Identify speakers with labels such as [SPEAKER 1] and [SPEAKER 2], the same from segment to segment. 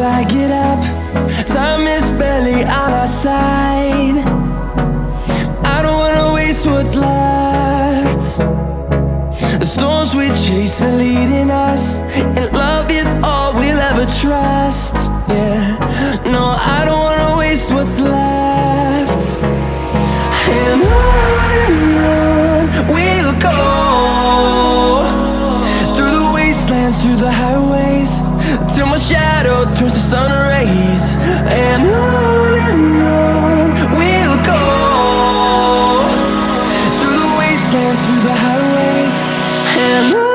[SPEAKER 1] till I get up. Time is barely on our side. I don't wanna waste what's left. The storms we chase are leading us, and love is all we'll ever trust. Yeah, no, I don't wanna waste what's left. And on we'll go, through the wastelands, through the highways, till my shadow turns to sun rays. And on we'll go, through the wastelands, through the highways, and on.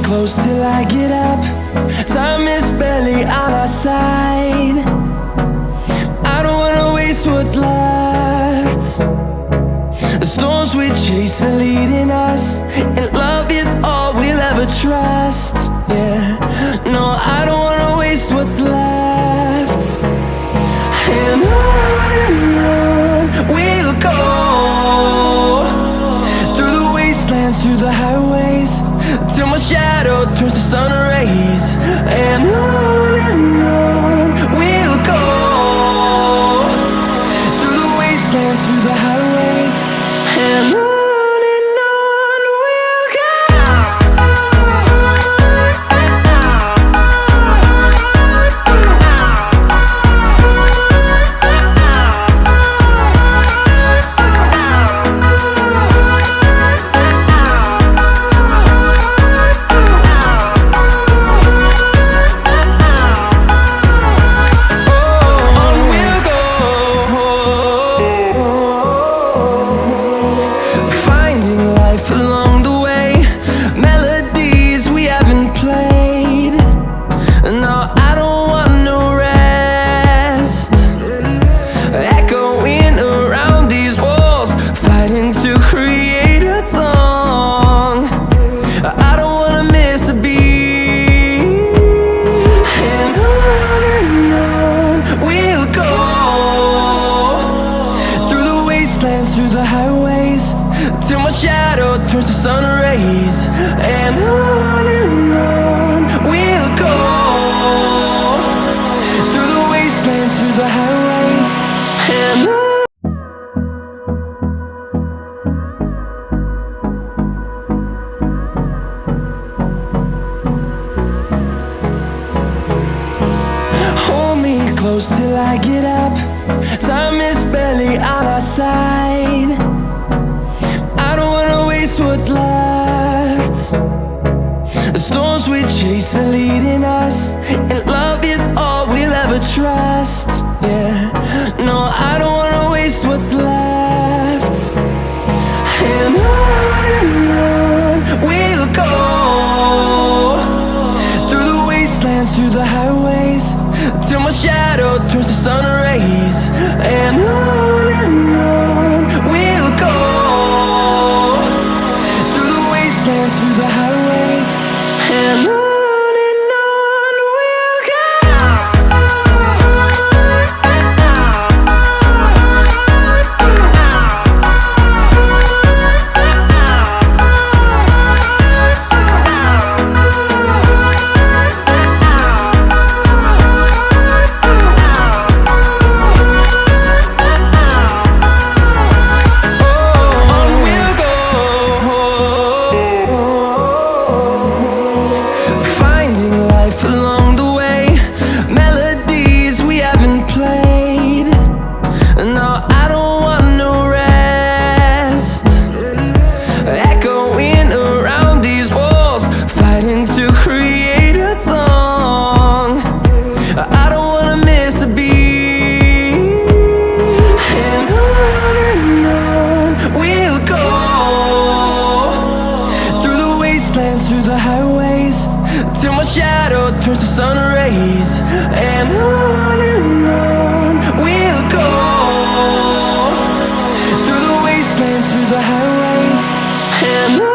[SPEAKER 1] Close till I get up. Time is barely on our side. I don't wanna waste what's left. The storms we chase are leading us, and love is all we'll ever trust. Yeah, no, I don't wanna waste what's left. And on we'll go, through the wastelands, through the highways, till my shadow turns to sun rays. And on we'll go, through the wastelands, through the highways, and on. Through the highways, till my shadow turns to sun rays. And on we'll go, through the wastelands, through the highways, and on. Hold me close till I get up. Time is barely on our side. I don't wanna waste what's left. The storms we chase are leading us, and love is all we'll ever trust. Yeah, no, I don't wanna waste what's left. And on we'll go, through the wastelands, through the highways, till my shadow turns to sun rays. And on we'll go, through the wastelands, through the highways, and on. rays. And on we'll go, through the wastelands, through the highways. And on.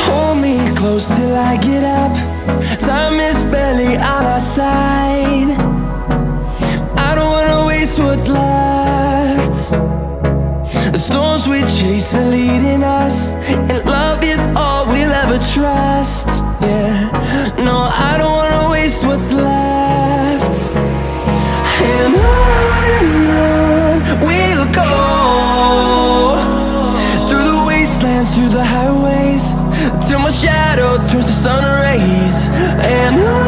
[SPEAKER 1] Hold me close till I get up. Time is barely on our side. I don't wanna waste what's left. The storms we chase are leading us, and love is all we'll ever trust. Yeah, no, I don't wanna waste what's left. And on we'll go, through the wastelands, through the highways, till my shadow turns to sun rays. And on